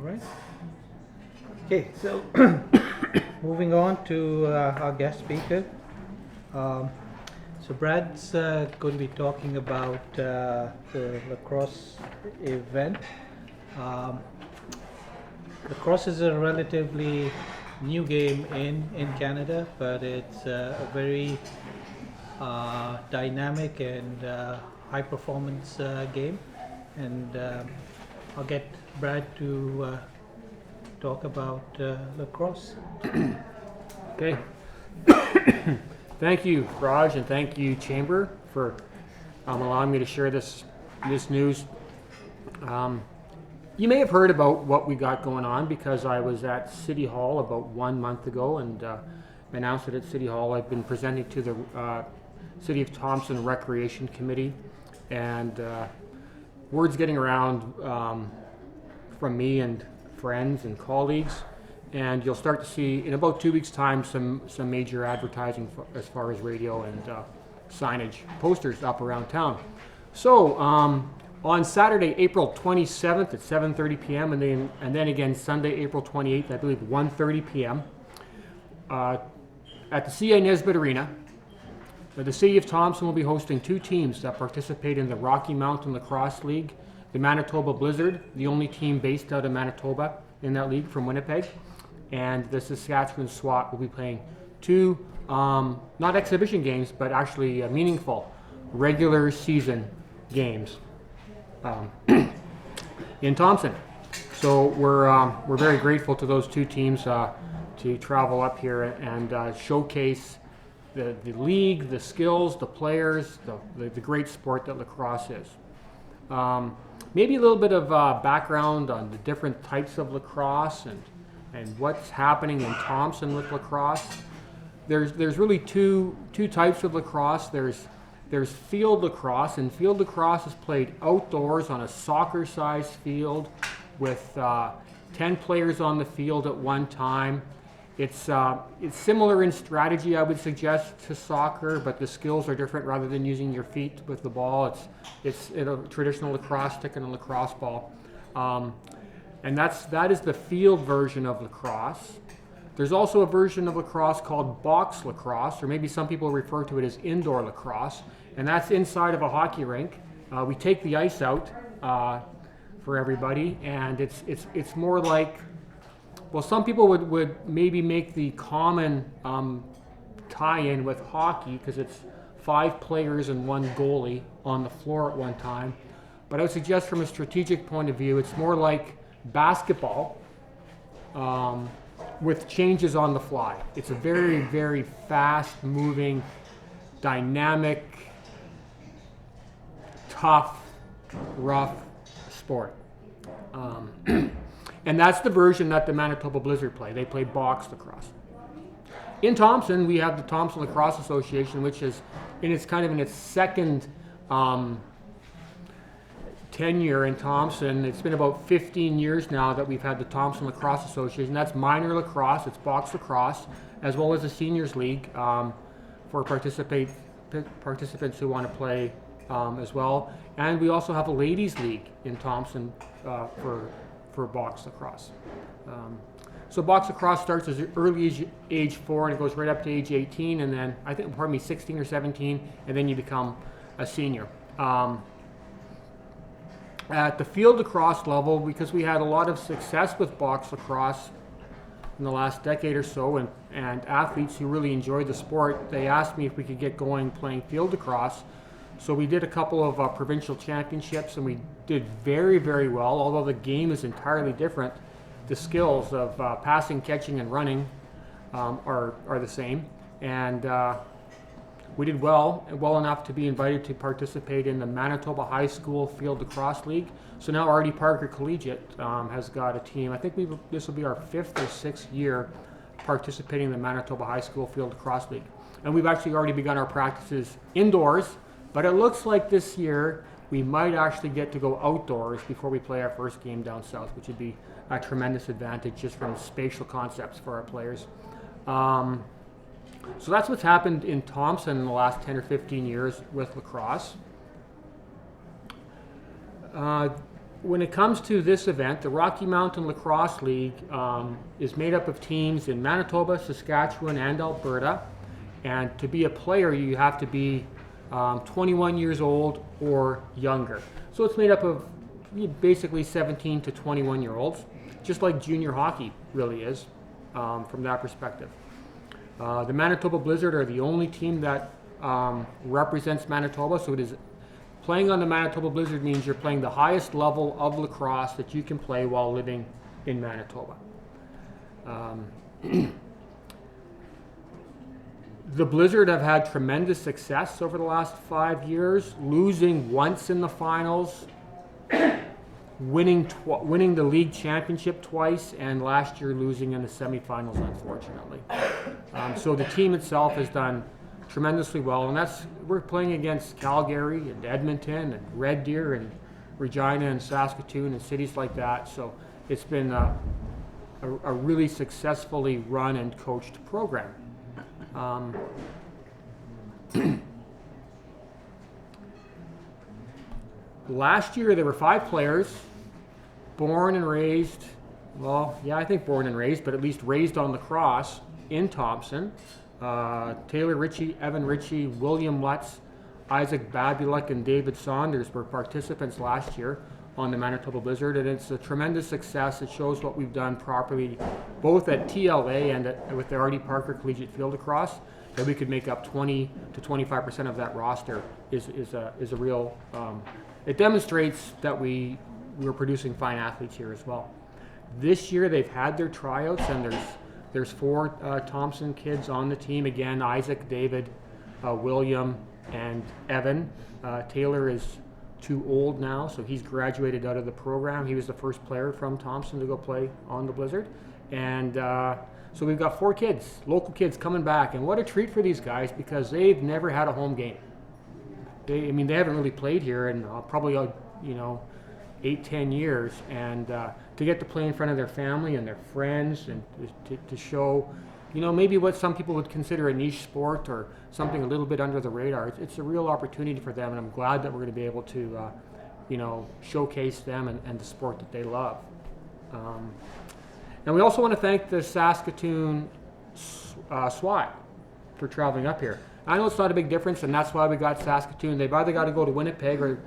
right. Okay, so moving on to our guest speaker. Um, so Brad's going to be talking about the lacrosse event. Um, Lacrosse is a relatively new game in Canada, but it's a very dynamic and high performance game. And I'll get Brad to talk about lacrosse. Okay. Thank you, Raj, and thank you, Chamber, for allowing me to share this news. You may have heard about what we got going on because I was at City Hall about 1 month ago and announced it at City Hall. I've been presenting to the City of Thompson Recreation Committee, and word's getting around from me and friends and colleagues, and you'll start to see in about 2 weeks' time some major advertising as far as radio and signage, posters up around town. So on Saturday, April 27th at 7:30 p.m. and then again Sunday, April 28th, I believe 1:30 p.m. At the C.A. Nesbitt Arena, the City of Thompson will be hosting two teams that participate in the Rocky Mountain Lacrosse League. The Manitoba Blizzard, the only team based out of Manitoba in that league from Winnipeg, and the Saskatchewan SWAT will be playing two, not exhibition games, but actually meaningful regular season games in Thompson. So we're very grateful to those two teams to travel up here and showcase the league, the skills, the players, the great sport that lacrosse is. Maybe a little bit of background on the different types of lacrosse and what's happening in Thompson with lacrosse. There's really two types of lacrosse. There's field lacrosse, and field lacrosse is played outdoors on a soccer-sized field with 10 players on the field at one time. It's similar in strategy, I would suggest, to soccer, but the skills are different. Rather than using your feet with the ball, it's a traditional lacrosse stick and a lacrosse ball, and that is the field version of lacrosse. There's also a version of lacrosse called box lacrosse, or maybe some people refer to it as indoor lacrosse, and that's inside of a hockey rink. We take the ice out for everybody, and it's more like, well, some people would maybe make the common tie-in with hockey because it's 5 players and 1 goalie on the floor at one time. But I would suggest from a strategic point of view, it's more like basketball with changes on the fly. It's a very, very fast-moving, dynamic, tough, rough sport. And that's the version that the Manitoba Blizzard play. They play box lacrosse. In Thompson, we have the Thompson Lacrosse Association, which is in its second tenure in Thompson. It's been about 15 years now that we've had the Thompson Lacrosse Association. That's minor lacrosse, it's box lacrosse, as well as the seniors league for participants who want to play as well. And we also have a ladies league in Thompson for box lacrosse. So box lacrosse starts as early as age 4 and it goes right up to age 18, and then 16 or 17, and then you become a senior. At the field lacrosse level, because we had a lot of success with box lacrosse in the last decade or so, and athletes who really enjoyed the sport, they asked me if we could get going playing field lacrosse. So we did a couple of provincial championships, and we did very, very well. Although the game is entirely different, the skills of passing, catching, and running are the same. And we did well enough to be invited to participate in the Manitoba High School Field Lacrosse League. So now Artie Parker Collegiate has got a team. I think this will be our 5th or 6th year participating in the Manitoba High School Field Lacrosse League. And we've actually already begun our practices indoors. But it looks like this year we might actually get to go outdoors before we play our first game down south, which would be a tremendous advantage just from spatial concepts for our players. So that's what's happened in Thompson in the last 10 or 15 years with lacrosse. when it comes to this event, the Rocky Mountain Lacrosse League is made up of teams in Manitoba, Saskatchewan, and Alberta. And to be a player, you have to be 21 years old or younger. So it's made up of basically 17 to 21-year-olds, just like junior hockey really is from that perspective. The Manitoba Blizzard are the only team that represents Manitoba, so it is playing on the Manitoba Blizzard means you're playing the highest level of lacrosse that you can play while living in Manitoba. The Blizzard have had tremendous success over the last 5 years, losing once in the finals, winning the league championship twice, and last year losing in the semifinals, unfortunately. So the team itself has done tremendously well, and we're playing against Calgary and Edmonton and Red Deer and Regina and Saskatoon and cities like that. So it's been a really successfully run and coached program. Last year there were 5 players born and raised, I think born and raised, but at least raised on lacrosse in Thompson. Taylor Ritchie, Evan Ritchie, William Lutz, Isaac Babulek, and David Saunders were participants last year on the Manitoba Blizzard, and it's a tremendous success. It shows what we've done properly, both at TLA and with the Artie Parker Collegiate Field Lacrosse, that we could make up 20 to 25% of that roster is a real. It demonstrates that we're producing fine athletes here as well. This year they've had their tryouts, and there's 4 Thompson kids on the team. Again, Isaac, David, William, and Evan. Taylor is too old now, so he's graduated out of the program. He was the first player from Thompson to go play on the Blizzard. And so we've got 4 kids, local kids coming back. And what a treat for these guys, because they've never had a home game. They haven't really played here in probably 8-10 years, and to get to play in front of their family and their friends, and to show, maybe what some people would consider a niche sport or something a little bit under the radar. It's a real opportunity for them, and I'm glad that we're going to be able to, showcase them and the sport that they love. And we also want to thank the Saskatoon SWAT for traveling up here. I know it's not a big difference, and that's why we got Saskatoon. They've either got to go to Winnipeg or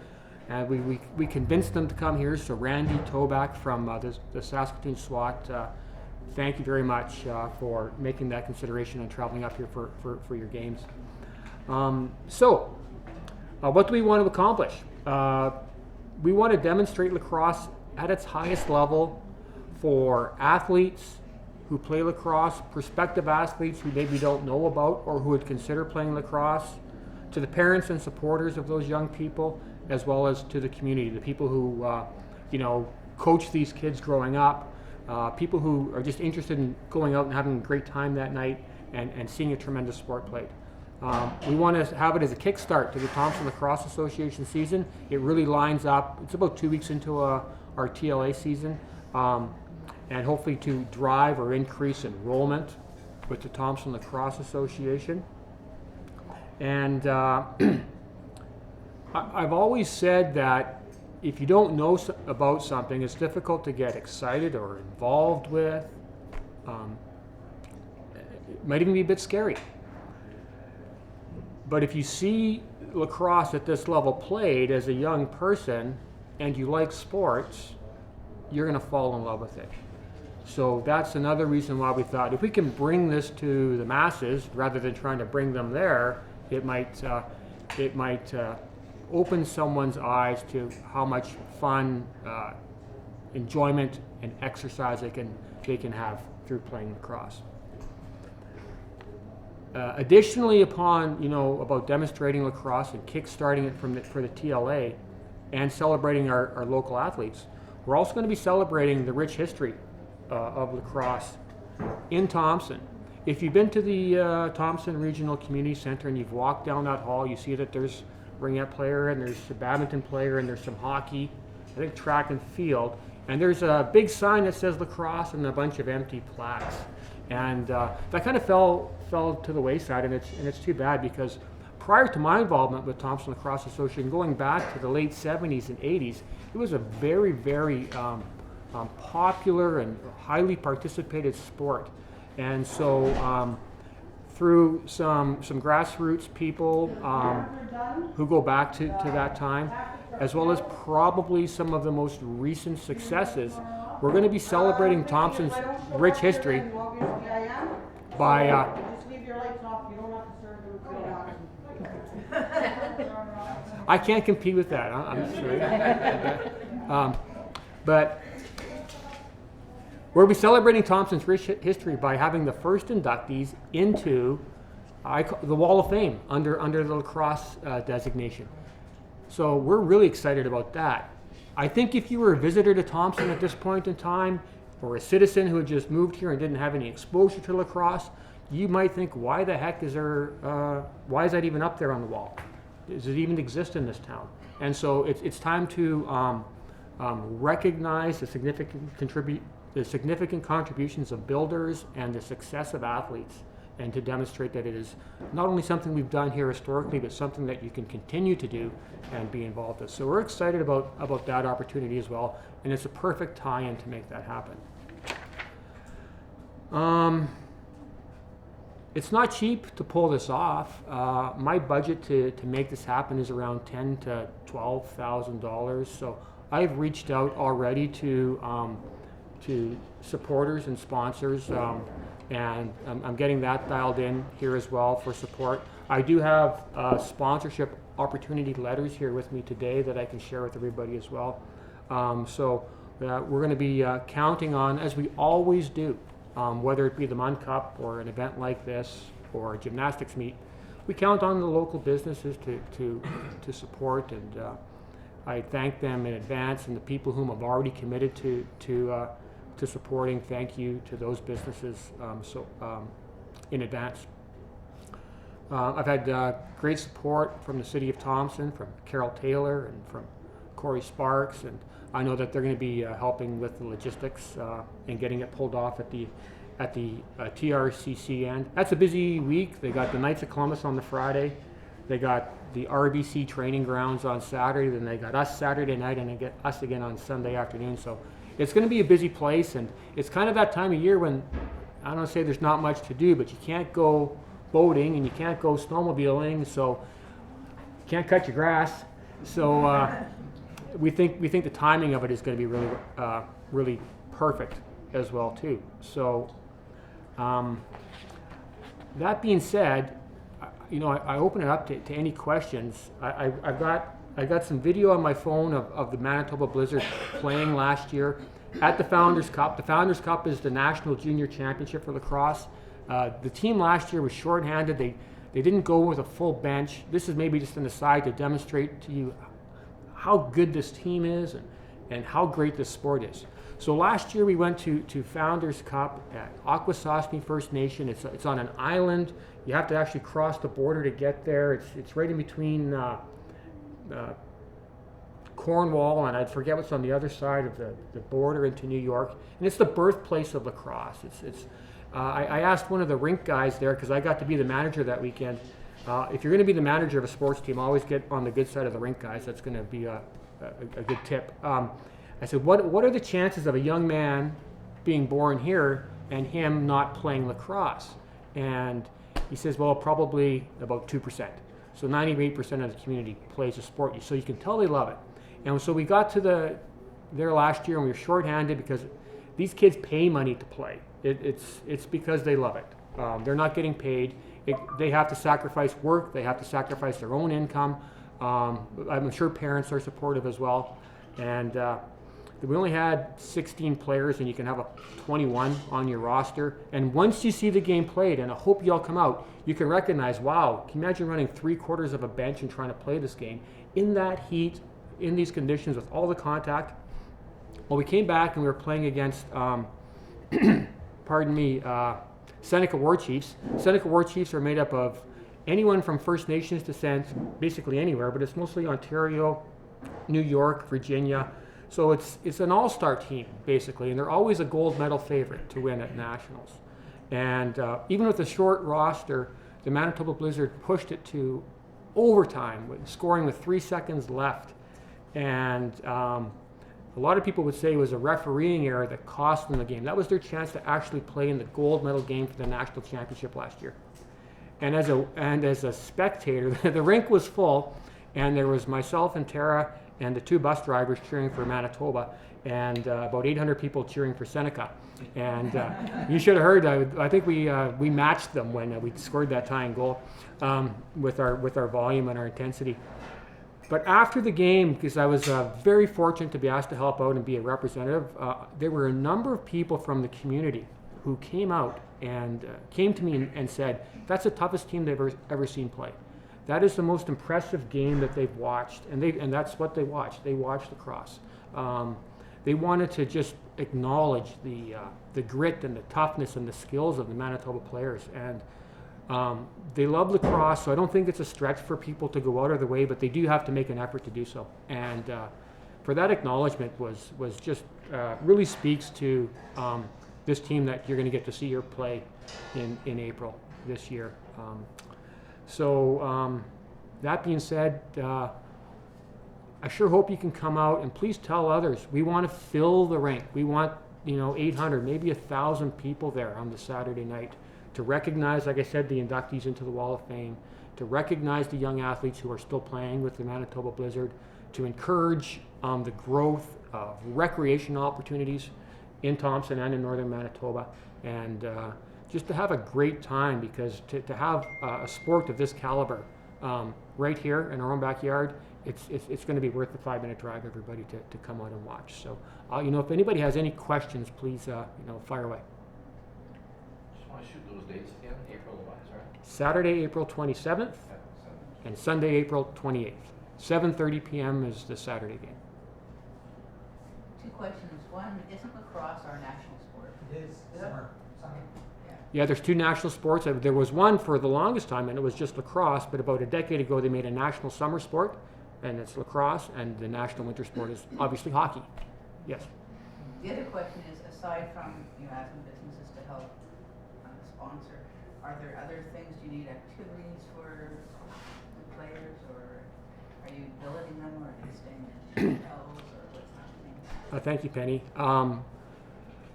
we convinced them to come here. So Randy Toback from the Saskatoon SWAT, thank you very much for making that consideration and traveling up here for your games. So what do we want to accomplish? We want to demonstrate lacrosse at its highest level for athletes who play lacrosse, prospective athletes who maybe don't know about or who would consider playing lacrosse, to the parents and supporters of those young people, as well as to the community, the people who coach these kids growing up, people who are just interested in going out and having a great time that night and seeing a tremendous sport played. We want to have it as a kickstart to the Thompson Lacrosse Association season. It really lines up. It's about 2 weeks into our TLA season, and hopefully to drive or increase enrollment with the Thompson Lacrosse Association. And I've always said that if you don't know about something, it's difficult to get excited or involved with. It might even be a bit scary. But if you see lacrosse at this level played as a young person and you like sports, you're going to fall in love with it. So that's another reason why we thought if we can bring this to the masses rather than trying to bring them there, it might open someone's eyes to how much fun, enjoyment, and exercise they can have through playing lacrosse. Additionally, upon about demonstrating lacrosse and kick-starting it for the TLA and celebrating our local athletes, we're also going to be celebrating the rich history of lacrosse in Thompson. If you've been to the Thompson Regional Community Center and you've walked down that hall, you see that there's a ringette player and there's a badminton player and there's some hockey, I think track and field, and there's a big sign that says lacrosse and a bunch of empty plaques. And that kind of fell to the wayside, and it's too bad, because prior to my involvement with Thompson Lacrosse Association, going back to the late 70s and 80s, it was a very, very popular and highly participated sport. And so through some grassroots people who go back to that time, as well as probably some of the most recent successes, we're going to be celebrating Thompson's rich history by I can't compete with that, I'm sorry. But we'll be celebrating Thompson's rich history by having the first inductees into the Wall of Fame under the lacrosse designation. So we're really excited about that. I think if you were a visitor to Thompson at this point in time, or a citizen who had just moved here and didn't have any exposure to lacrosse, you might think, why the heck is there, why is that even up there on the wall? Does it even exist in this town? And so it's time to recognize the significant contributions of builders and the success of athletes, and to demonstrate that it is not only something we've done here historically, but something that you can continue to do and be involved with. So we're excited about that opportunity as well, and it's a perfect tie-in to make that happen. It's not cheap to pull this off. My budget to make this happen is around $10,000 to $12,000. So I've reached out already to supporters and sponsors, and I'm getting that dialed in here as well for support. I do have sponsorship opportunity letters here with me today that I can share with everybody as well. So we're going to be counting on, as we always do, whether it be the Mun Cup or an event like this or a gymnastics meet, we count on the local businesses to support, and I thank them in advance, and the people whom have already committed to supporting. Thank you to those businesses in advance. I've had great support from the City of Thompson, from Carol Taylor and from Corey Sparks, and I know that they're going to be helping with the logistics and getting it pulled off at the TRCC end. That's a busy week. They got the Knights of Columbus on the Friday. They got the RBC training grounds on Saturday. Then they got us Saturday night, and they get us again on Sunday afternoon. So it's going to be a busy place, and it's kind of that time of year when, I don't want to say there's not much to do, but you can't go boating and you can't go snowmobiling, so you can't cut your grass. So we think the timing of it is going to be really perfect as well too. So that being said, I open it up to any questions. I got some video on my phone of the Manitoba Blizzard playing last year at the Founders Cup. The Founders Cup is the national junior championship for lacrosse. The team last year was shorthanded. They didn't go with a full bench. This is maybe just an aside to demonstrate to you how good this team is and how great this sport is. So last year we went to Founders Cup at Akwesasne First Nation. It's on an island. You have to actually cross the border to get there. It's right in between Cornwall, and I forget what's on the other side of the border into New York. And it's the birthplace of lacrosse. I asked one of the rink guys there, because I got to be the manager that weekend. If you're going to be the manager of a sports team, always get on the good side of the rink guys. That's going to be a good tip. I said, what are the chances of a young man being born here and him not playing lacrosse? And he says, well, probably about 2%. So 98% of the community plays a sport, so you can tell they love it. And so we got to there last year, and we were shorthanded because these kids pay money to play. It's because they love it. They're not getting paid. They have to sacrifice work. They have to sacrifice their own income. I'm sure parents are supportive as well. And we only had 16 players, and you can have 21 on your roster. And once you see the game played, and I hope you all come out, you can recognize, wow, can you imagine running 3/4 of a bench and trying to play this game in that heat, in these conditions with all the contact? Well, we came back and we were playing against, Seneca War Chiefs. Seneca War Chiefs are made up of anyone from First Nations descent, basically anywhere, but it's mostly Ontario, New York, Virginia. So it's an all-star team, basically, and they're always a gold medal favorite to win at nationals. And even with a short roster, the Manitoba Blizzard pushed it to overtime, scoring with 3 seconds left. And a lot of people would say it was a refereeing error that cost them the game. That was their chance to actually play in the gold medal game for the national championship last year. And as a spectator, the rink was full, and there was myself and Tara and the 2 bus drivers cheering for Manitoba, and about 800 people cheering for Seneca. And you should have heard. I think we matched them when we scored that tying goal with our volume and our intensity. But after the game, because I was very fortunate to be asked to help out and be a representative, there were a number of people from the community who came out and came to me and said, that's the toughest team they've ever seen play. That is the most impressive game that they've watched, and that's what they watched. They watched lacrosse. They wanted to just acknowledge the grit and the toughness and the skills of the Manitoba players, and they love lacrosse. So I don't think it's a stretch for people to go out of their way, but they do have to make an effort to do so. And for that acknowledgement was just really speaks to this team that you're going to get to see here play in April this year. That being said, I sure hope you can come out and please tell others. We want to fill the rink. We want 800, maybe 1,000 people there on the Saturday night to recognize, like I said, the inductees into the Wall of Fame, to recognize the young athletes who are still playing with the Manitoba Blizzard, to encourage the growth of recreational opportunities in Thompson and in northern Manitoba, and just to have a great time, because to have a sport of this caliber right here in our own backyard, it's going to be worth the 5-minute drive, everybody, to come out and watch. So, if anybody has any questions, please, fire away. Just want to shoot those dates again. April what, sorry? Saturday, April 27th, and Sunday, April 28th. 7:30 p.m. is the Saturday game. 2 questions. One, isn't lacrosse our national sport? It is summer. Yeah, there's 2 national sports. There was one for the longest time, and it was just lacrosse. But about a decade ago, they made a national summer sport, and it's lacrosse. And the national winter sport is obviously hockey. Yes. The other question is, aside from asking businesses to help sponsor, are there other things you need activities for the players, or are you billeting them, or are they staying in hotels, or what's happening? Thank you, Penny.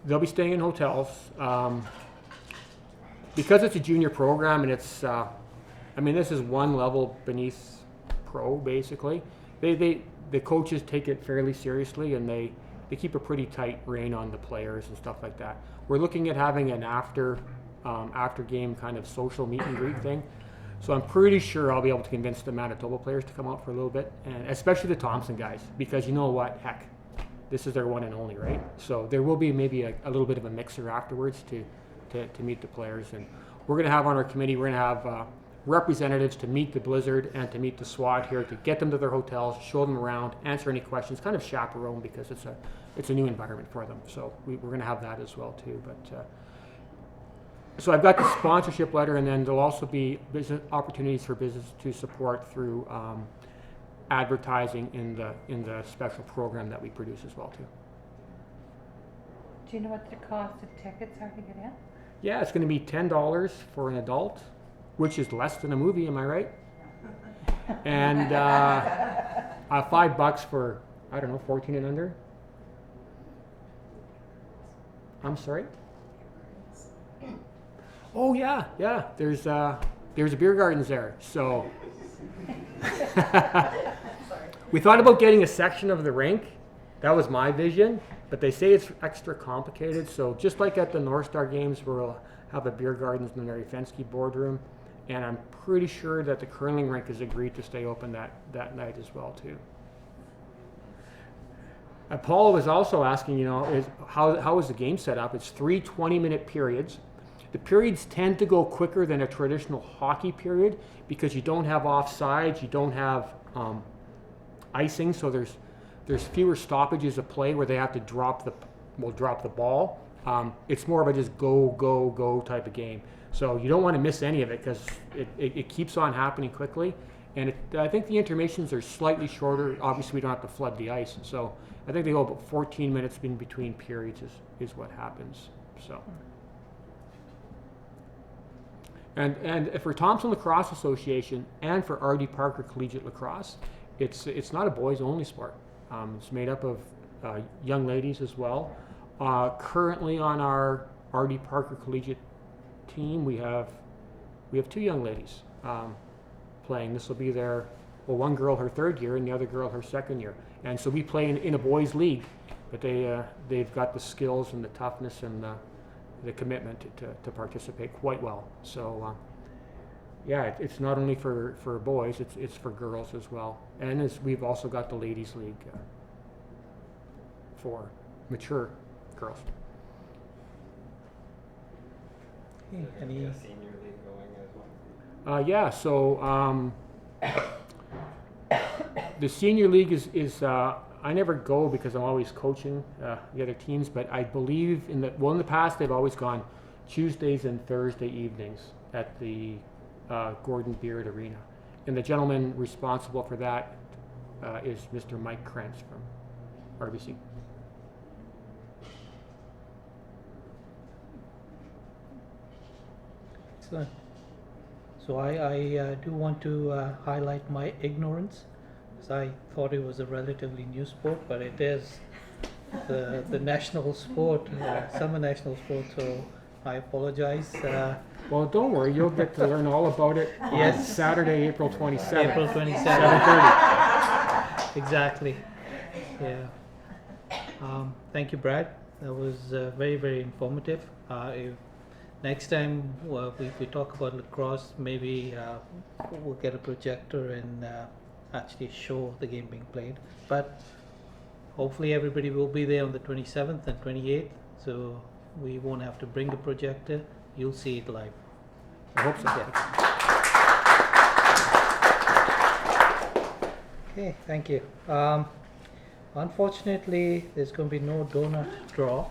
They'll be staying in hotels. Because it's a junior program, and it's, this is one level beneath pro, basically. The coaches take it fairly seriously, and they keep a pretty tight rein on the players and stuff like that. We're looking at having an after game kind of social meet and greet thing. So I'm pretty sure I'll be able to convince the Manitoba players to come out for a little bit, and especially the Thompson guys, because you know what, heck, this is their one and only, right? So there will be maybe a little bit of a mixer afterwards to meet the players. And we're going to have on our committee, we're going to have representatives to meet the Blizzard and to meet the SWAT here, to get them to their hotels, show them around, answer any questions, kind of chaperone, because it's a new environment for them. So we're going to have that as well too. But so I've got the sponsorship letter, and then there'll also be business opportunities for business to support through advertising in the special program that we produce as well too. Do you know what the cost of tickets are to get in? Yeah, it's going to be $10 for an adult, which is less than a movie, am I right? And $5 for, 14 and under. I'm sorry? Oh yeah. There's a beer gardens there, so we thought about getting a section of the rink. That was my vision, but they say it's extra complicated. So just like at the North Star games, we'll have a beer gardens in the Mary Fensky boardroom, and I'm pretty sure that the curling rink has agreed to stay open that night as well too. Paula was also asking, how is the game set up? It's 3 20-minute periods. The periods tend to go quicker than a traditional hockey period because you don't have offsides, you don't have icing, so there's fewer stoppages of play where they have to drop the ball. It's more of a just go type of game. So you don't want to miss any of it because it keeps on happening quickly. And I think the intermissions are slightly shorter. Obviously, we don't have to flood the ice. So I think they go about 14 minutes in between periods is what happens. So And for Thompson Lacrosse Association and for R.D. Parker Collegiate Lacrosse, it's not a boys-only sport. It's made up of young ladies as well. Currently on our R.D. Parker Collegiate team, we have 2 young ladies playing. This will be one girl her 3rd year and the other girl her 2nd year. And so we play in a boys' league, but they've got the skills and the toughness and the commitment to participate quite well. So yeah, it's not only for boys, it's for girls as well. And we've also got the ladies' league for mature girls. Okay, any? Senior league going as well? Yeah, so the senior league is I never go because I'm always coaching the other teams, but I believe in the past they've always gone Tuesdays and Thursday evenings at the Gordon Beard Arena. And the gentleman responsible for that is Mr. Mike Krantz from RBC. Excellent. So I do want to highlight my ignorance, because I thought it was a relatively new sport, but it is the national sport, summer national sport. So I apologize. Well, don't worry, you'll get to learn all about it on Yes. Saturday, April 27th. April 27th. 7:30. Exactly. Yeah. Thank you, Brad. That was very, very informative. If next time we talk about lacrosse, maybe we'll get a projector and actually show the game being played. But hopefully everybody will be there on the 27th and 28th, so we won't have to bring the projector. You'll see it live. I hope so. Yeah. Okay, thank you. Unfortunately, there's going to be no donut draw.